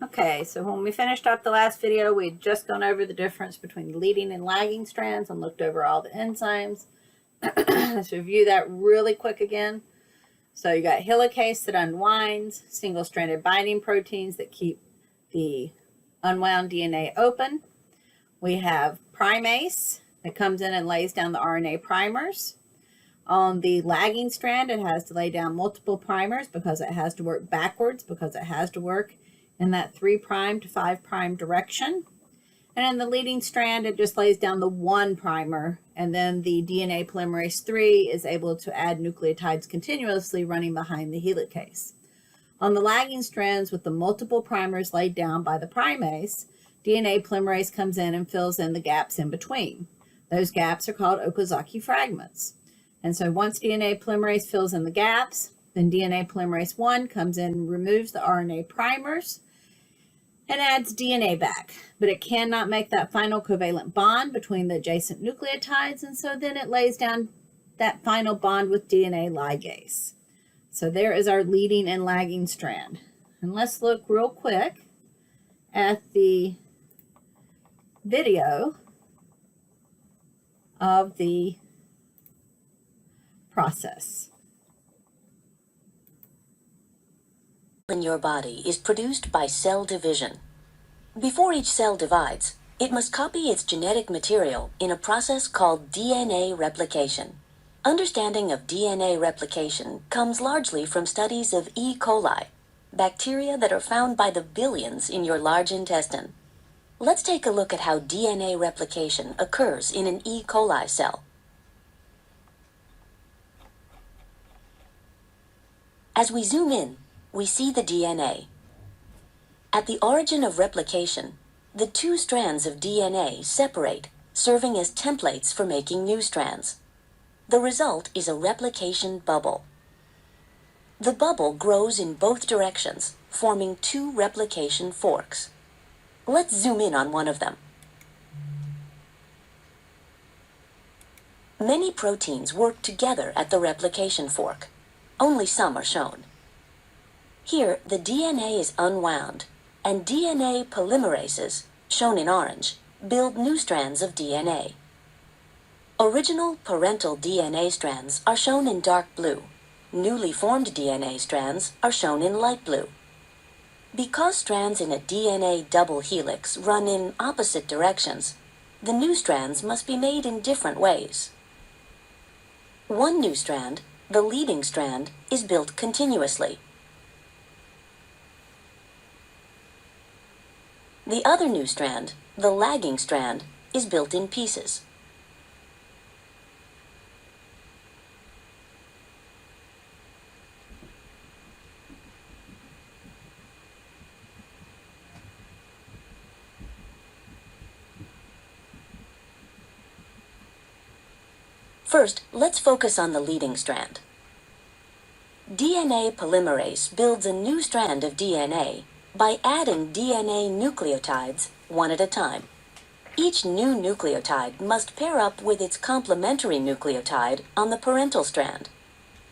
Okay, so when we finished up the last video, we had just gone over the difference between leading and lagging strands and looked over all the enzymes. Let's review that really quick again. So you got helicase that unwinds, single-stranded binding proteins that keep the unwound DNA open. We have primase that comes in and lays down the RNA primers. On the lagging strand, it has to lay down multiple primers because it has to work backwards, because it has to work in that 3' to 5' direction. And in the leading strand, it just lays down the one primer, and then the DNA polymerase III is able to add nucleotides continuously running behind the helicase. On the lagging strands with the multiple primers laid down by the primase, DNA polymerase comes in and fills in the gaps in between. Those gaps are called Okazaki fragments. And so once DNA polymerase fills in the gaps, then DNA polymerase I comes in and removes the RNA primers and adds DNA back. But it cannot make that final covalent bond between the adjacent nucleotides, and so then it lays down that final bond with DNA ligase. So there is our leading and lagging strand. And let's look real quick at the video of the process. In your body is produced by cell division. Before each cell divides, it must copy its genetic material in a process called DNA replication. Understanding of DNA replication comes largely from studies of E. coli, bacteria that are found by the billions in your large intestine. Let's take a look at how DNA replication occurs in an E. coli cell. As we zoom in, we see the DNA. At the origin of replication, the two strands of DNA separate, serving as templates for making new strands. The result is a replication bubble. The bubble grows in both directions, forming two replication forks. Let's zoom in on one of them. Many proteins work together at the replication fork. Only some are shown. Here, the DNA is unwound, and DNA polymerases, shown in orange, build new strands of DNA. Original parental DNA strands are shown in dark blue. Newly formed DNA strands are shown in light blue. Because strands in a DNA double helix run in opposite directions, the new strands must be made in different ways. One new strand, the leading strand, is built continuously. The other new strand, the lagging strand, is built in pieces. First, let's focus on the leading strand. DNA polymerase builds a new strand of DNA by adding DNA nucleotides one at a time. Each new nucleotide must pair up with its complementary nucleotide on the parental strand.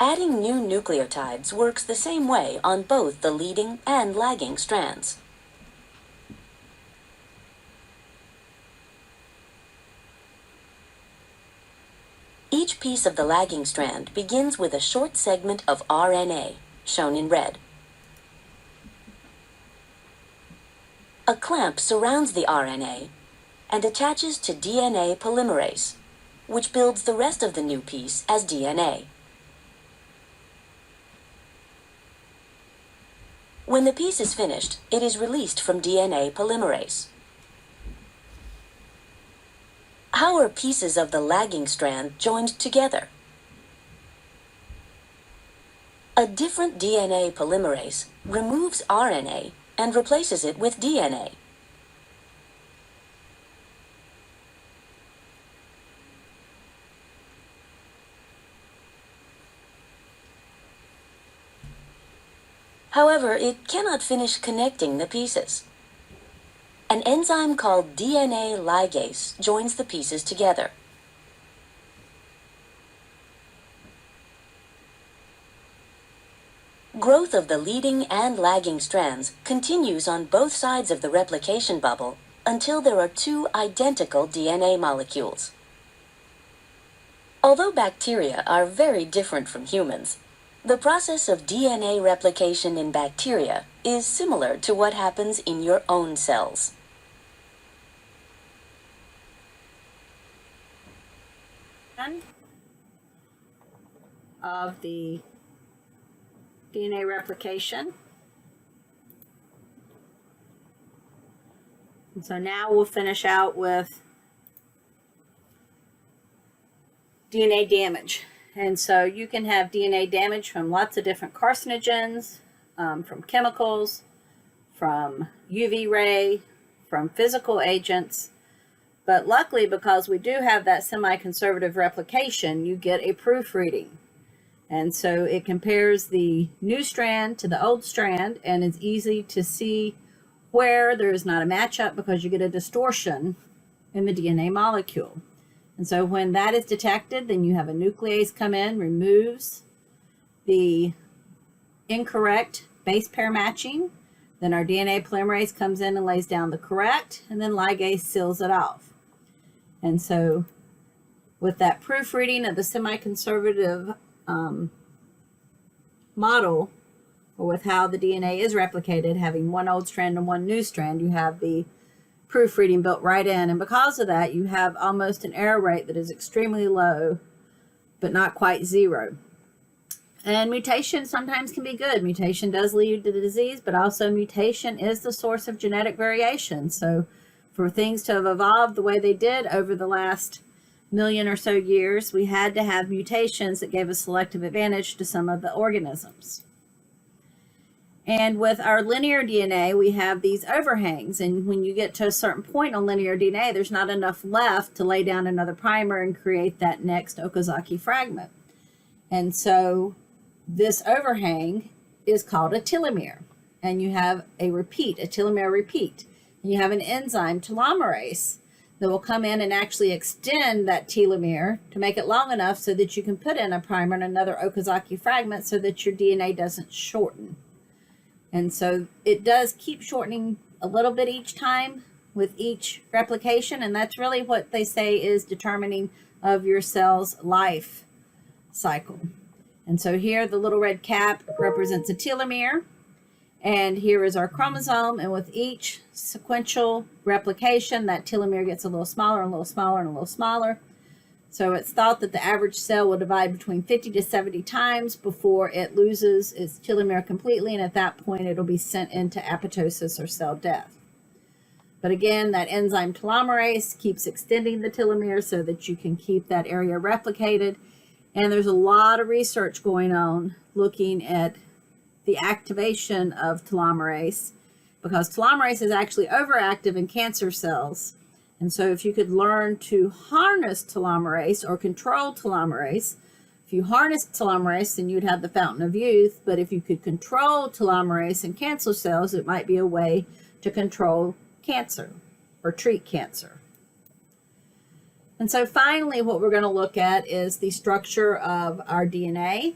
Adding new nucleotides works the same way on both the leading and lagging strands. Each piece of the lagging strand begins with a short segment of RNA, shown in red. A clamp surrounds the RNA and attaches to DNA polymerase, which builds the rest of the new piece as DNA. When the piece is finished, it is released from DNA polymerase. How are pieces of the lagging strand joined together? A different DNA polymerase removes RNA and replaces it with DNA. However, it cannot finish connecting the pieces. An enzyme called DNA ligase joins the pieces together. Growth of the leading and lagging strands continues on both sides of the replication bubble until there are two identical DNA molecules. Although bacteria are very different from humans, the process of DNA replication in bacteria is similar to what happens in your own cells. Of the DNA replication. And so now we'll finish out with DNA damage. And so you can have DNA damage from lots of different carcinogens, from chemicals, from UV ray, from physical agents. But luckily, because we do have that semi-conservative replication, you get a proofreading. And so it compares the new strand to the old strand, and it's easy to see where there is not a matchup because you get a distortion in the DNA molecule. And so when that is detected, then you have a nuclease come in, removes the incorrect base pair matching. Then our DNA polymerase comes in and lays down the correct, and then ligase seals it off. And so with that proofreading of the semi-conservative model, or with how the DNA is replicated, having one old strand and one new strand, you have the proofreading built right in. And because of that, you have almost an error rate that is extremely low, but not quite zero. And mutation sometimes can be good. Mutation does lead to the disease, but also mutation is the source of genetic variation. So for things to have evolved the way they did over the last million or so years, we had to have mutations that gave a selective advantage to some of the organisms. And with our linear DNA, we have these overhangs. And when you get to a certain point on linear DNA, there's not enough left to lay down another primer and create that next Okazaki fragment. And so this overhang is called a telomere. And you have a repeat, a telomere repeat. And you have an enzyme, telomerase, that will come in and actually extend that telomere to make it long enough so that you can put in a primer and another Okazaki fragment so that your DNA doesn't shorten. And so it does keep shortening a little bit each time with each replication, and that's really what they say is determining of your cell's life cycle. And so here the little red cap represents a telomere, and here is our chromosome, and with each sequential replication, that telomere gets a little smaller and a little smaller and a little smaller. So it's thought that the average cell will divide between 50 to 70 times before it loses its telomere completely, and at that point it'll be sent into apoptosis or cell death. But again, that enzyme telomerase keeps extending the telomere so that you can keep that area replicated. And there's a lot of research going on looking at the activation of telomerase, because telomerase is actually overactive in cancer cells. And so if you could learn to harness telomerase or control telomerase, if you harness telomerase, then you'd have the fountain of youth. But if you could control telomerase in cancer cells, it might be a way to control cancer or treat cancer. And so finally, what we're going to look at is the structure of our DNA.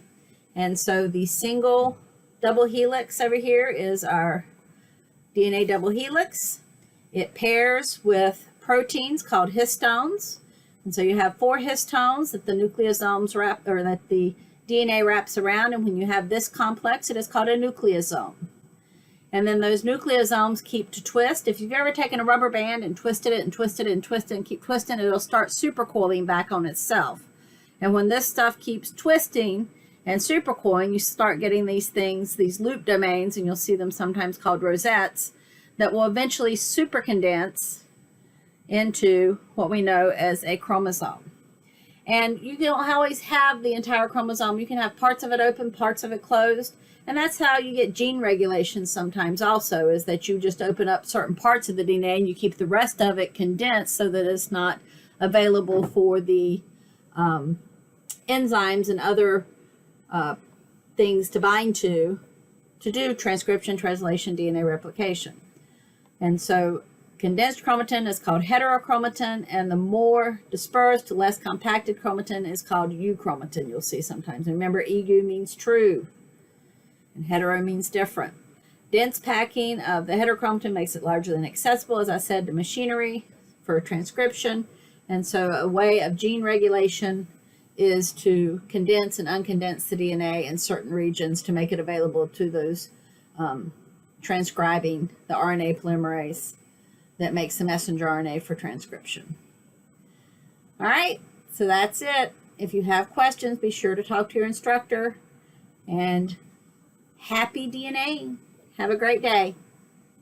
And so the single double helix over here is our DNA double helix. It pairs with proteins called histones. And so you have 4 histones that the nucleosomes wrap, or that the DNA wraps around. And when you have this complex, it is called a nucleosome. And then those nucleosomes keep to twist. If you've ever taken a rubber band and twisted it and twisted it and twisted it and keep twisting, it'll start supercoiling back on itself. And when this stuff keeps twisting and supercoiling, you start getting these things, these loop domains, and you'll see them sometimes called rosettes, that will eventually supercondense into what we know as a chromosome. And you don't always have the entire chromosome. You can have parts of it open, parts of it closed. And that's how you get gene regulation sometimes also, is that you just open up certain parts of the DNA and you keep the rest of it condensed so that it's not available for the enzymes and other things to bind to do transcription, translation, DNA replication. And so condensed chromatin is called heterochromatin, and the more dispersed, less compacted chromatin is called euchromatin, you'll see sometimes. And remember, EU means true. and hetero means different. Dense packing of the heterochromatin makes it larger than accessible, as I said, to machinery for transcription. And so a way of gene regulation is to condense and uncondense the DNA in certain regions to make it available to those transcribing the RNA polymerase that makes the messenger RNA for transcription. All right, so that's it. If you have questions, be sure to talk to your instructor. And happy DNA. Have a great day.